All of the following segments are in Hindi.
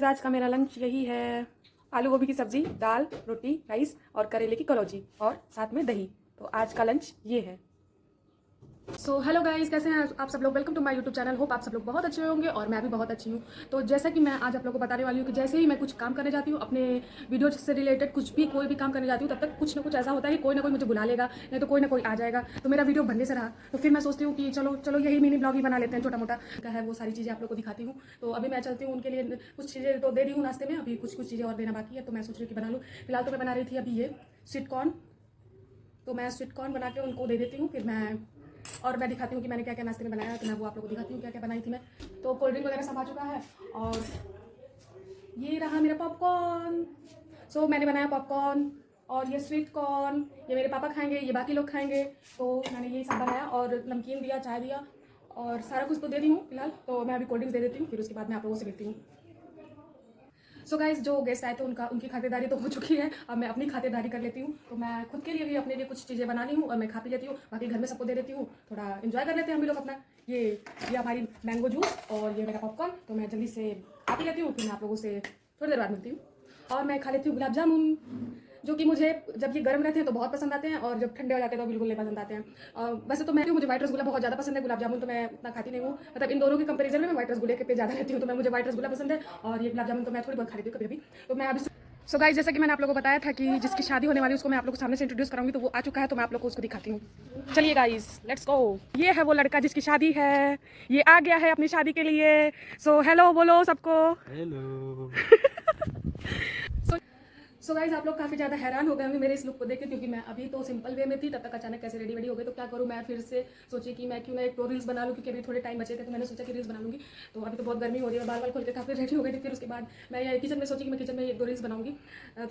आज का मेरा लंच यही है, आलू गोभी की सब्जी, दाल, रोटी, राइस और करेले की कलौजी और साथ में दही। तो आज का लंच ये है। सो हेलो गाइस, कैसे हैं आप सब लोग। Welcome to my YouTube channel. Hope आप सब लोग बहुत अच्छे होंगे और मैं भी बहुत अच्छी हूँ। तो जैसा कि मैं आज आप लोगों को बताने वाली हूँ कि जैसे ही मैं कुछ काम करने जाती हूँ, अपने वीडियो से रिलेटेड कुछ भी कोई भी काम करने जाती हूँ, तब तक कुछ ना कुछ ऐसा होता है कि कोई ना कोई मुझे बुला लेगा, नहीं तो कोई ना कोई आ जाएगा। तो मेरा वीडियो बनने से रहा, तो फिर मैं सोचती हूँ कि चलो चलो यही मिनी ब्लॉग ही बना लेते हैं, छोटा मोटा क्या है वो सारी चीज़ें आप लोग को दिखाती हूँ। तो अभी मैं चलती हूँ, उनके लिए कुछ चीज़ें तो दे दी हूँ नाश्ते में, अभी कुछ चीज़ें और देना बाकी है, तो मैं सोच रही हूँ कि बना लूँ। फिलहाल तो मैं बना रही थी अभी ये स्वीट कॉर्न, तो मैं स्वीट कॉर्न बना के उनको दे देती हूँ। फिर मैं और मैं दिखाती हूँ कि मैंने क्या क्या नाश्ते में बनाया है, तो मैं वो आप लोगों को दिखाती हूँ क्या क्या बनाई थी मैं। तो कोल्ड ड्रिंक वगैरह सब आ चुका है और ये रहा मेरा पॉपकॉर्न। सो मैंने बनाया पॉपकॉर्न और ये स्वीट कॉर्न, ये मेरे पापा खाएंगे, ये बाकी लोग खाएंगे। तो मैंने ये सब बनाया और नमकीन दिया, चाय दिया और सारा कुछ तो दे दी हूँ फिलहाल। तो मैं अभी कोल्ड ड्रिंक्स दे देती हूँ, फिर उसके बाद मैं आप लोगों से मिलती हूँ। सो गाइज, जो गेस्ट आए थे उनकी खातिरदारी तो हो चुकी है, अब मैं अपनी खातिरदारी कर लेती हूँ। तो मैं खुद के लिए भी अपने लिए कुछ चीज़ें बना ली हूँ और मैं खा पी लेती हूँ, बाकी घर में सबको दे देती हूँ। थोड़ा इन्जॉय कर लेते हैं हम भी लोग अपना। ये हमारी मैंगो जूस और ये मेरा पॉपकॉर्न, तो मैं जल्दी से खा पी लेती हूँ, फिर मैं आप लोगों से थोड़ी देर बाद मिलती हूँ। और मैं खा लेती हूँ गुलाब जामुन, जो कि मुझे जब ये गर्म रहते हैं तो बहुत पसंद आते हैं और जब ठंडे हो जाते हैं तो बिल्कुल नहीं पसंद आते हैं। वैसे तो मुझे व्हाइट रसगुल्ला बहुत ज़्यादा पसंद है, गुलाब जामुन तो मैं उतना खाती नहीं हूँ। मतलब इन दोनों के कंपैरिजन में मैं व्हाइट रसगुल्ले पे ज़्यादा रहती हूँ, तो मुझे व्हाइट रसगुल्ला पसंद है और ये गुलाब जामुन तो मैं थोड़ी बहुत खा लेती हूँ कभी भी। तो मैं अभी सो गाइस, जैसा कि मैंने आप लोगों को बताया था कि जिसकी शादी होने वाली है उसको मैं आप लोगों को सामने से इंट्रोड्यूस कराऊंगी, तो वो आ चुका है, तो मैं आप लोगों को उसको दिखाती हूँ। चलिए गाइस, लेट्स गो। ये है वो लड़का जिसकी शादी है, ये आ गया है अपनी शादी के लिए। सो हेलो बोलो सबको। हेलो। सो गाइज, आप लोग काफ़ी ज़्यादा हैरान हो गए होंगे मेरे इस लुक को देख के, क्योंकि मैं अभी तो सिंपल वे में थी, तब तक अचानक कैसे रेडी वेडी हो गई। तो क्या करूँ, मैं फिर से सोची कि मैं क्यों ना एक दो रील्स बना लूँ, क्योंकि अभी थोड़े टाइम बचे थे, तो मैंने सोचा कि रील्स बना लूँगी। तो अभी तो बहुत गर्मी हो रही है, बाल खोल के काफ़ी रेडी हो गई थी। फिर उसके बाद मैं किचन में सोची कि मैं किचन में एक दो रील्स बनाऊंगी,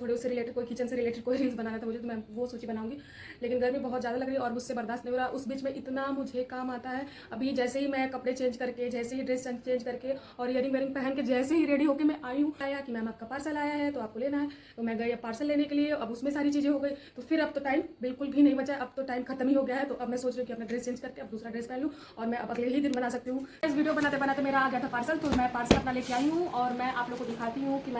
थोड़े उससे रिलेटेड, कोई किचन से रिलेटेड कोई रील्स बनाना था मुझे, तो मैं वो सोची बनाऊंगी। लेकिन गर्मी बहुत ज़्यादा लग रही है और मुझसे बर्दाश्त नहीं हो रहा। उस बीच में इतना मुझे काम आता है, अभी जैसे ही मैं कपड़े चेंज करके, जैसे ही ड्रेस चेंज करके और इयरिंग वेयरिंग पहन के जैसे ही रेडी होकर मैं आई हूँ, आया कि मैम आपका पार्सल आया है तो आपको लेना है। तो मैं गई अब पार्सल लेने के लिए, अब उसमें सारी चीज़ें हो गई, तो फिर अब तो टाइम बिल्कुल भी नहीं बचा, अब तो टाइम खत्म ही हो गया है। तो अब मैं सोच रही हूँ कि अपना ड्रेस चेंज करके अब दूसरा ड्रेस पहन लूँ और मैं अब अगले ही दिन बना सकती हूँ। इस वीडियो बनाते बनाते मेरा आ गया था पार्सल, तो मैं पार्सल अपना लेके आई हूँ और मैं आप लोग को दिखाती हूँ कि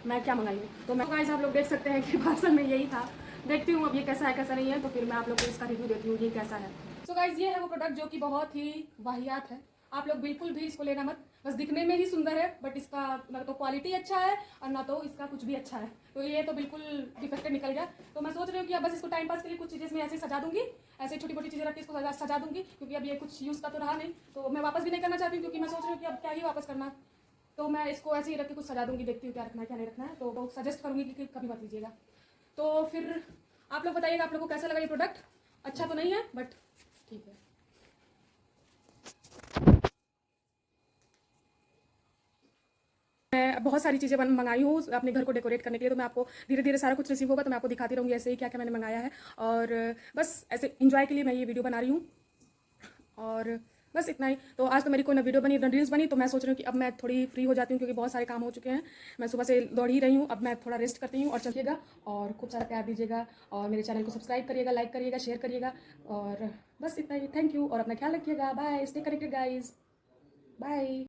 मैं क्या मंगाई हूँ। तो मैं गाइस, आप लोग देख सकते हैं कि पार्सल में यही था। देखती हूँ अब ये कैसा है कैसा नहीं है, तो फिर मैं आप लोग को इसका रिव्यू देती हूँ ये कैसा है। सो गाइस, ये है वो प्रोडक्ट जो कि बहुत ही वाहियात है। आप लोग बिल्कुल भी इसको लेना मत, बस दिखने में ही सुंदर है, बट इसका ना तो क्वालिटी अच्छा है और ना तो इसका कुछ भी अच्छा है। तो ये तो बिल्कुल डिफेक्टेड निकल गया। तो मैं सोच रही हूँ कि अब बस इसको टाइम पास के लिए कुछ चीज़ें इसमें ऐसे सजा दूंगी, ऐसे छोटी मोटी चीज़ें रख के इसको सजा दूंगी, क्योंकि अब ये कुछ यूज़ का तो रहा नहीं, तो मैं वापस भी नहीं करना चाहती हूँ, क्योंकि मैं सोच रही हूँ कि अब क्या ही वापस करना। तो मैं इसको ऐसे ही रख के कुछ सजा दूंगी, देखती हूँ क्या रखना है क्या नहीं रखना है। तो वो सजेस्ट करूँगी कि कभी मत लीजिएगा। तो फिर आप लोग बताइएगा आप लोग को कैसा लगा ये प्रोडक्ट। अच्छा तो नहीं है बट ठीक है। मैं बहुत सारी चीज़ें मंगाई हूँ अपने घर को डेकोरेट करने के लिए, तो मैं आपको धीरे धीरे सारा कुछ रिसीव होगा तो मैं आपको दिखाती रहूँगी ऐसे ही क्या क्या मैंने मंगाया है। और बस ऐसे इंजॉय के लिए मैं ये वीडियो बना रही हूँ और बस इतना ही। तो आज तो मेरी कोई ना वीडियो बनी ना रील्स बनी, तो मैं सोच रही हूँ कि अब मैं थोड़ी फ्री हो जाती हूँ, क्योंकि बहुत सारे काम हो चुके हैं। मैं सुबह से दौड़ ही रही हूँ, अब मैं थोड़ा रेस्ट करती हूँ। और चलिएगा और खूब सारा प्यार दीजिएगा और मेरे चैनल को सब्सक्राइब करिएगा, लाइक करिएगा, शेयर करिएगा और बस इतना ही। थैंक यू और अपना ख्याल रखिएगा। Bye, stay connected guys, bye.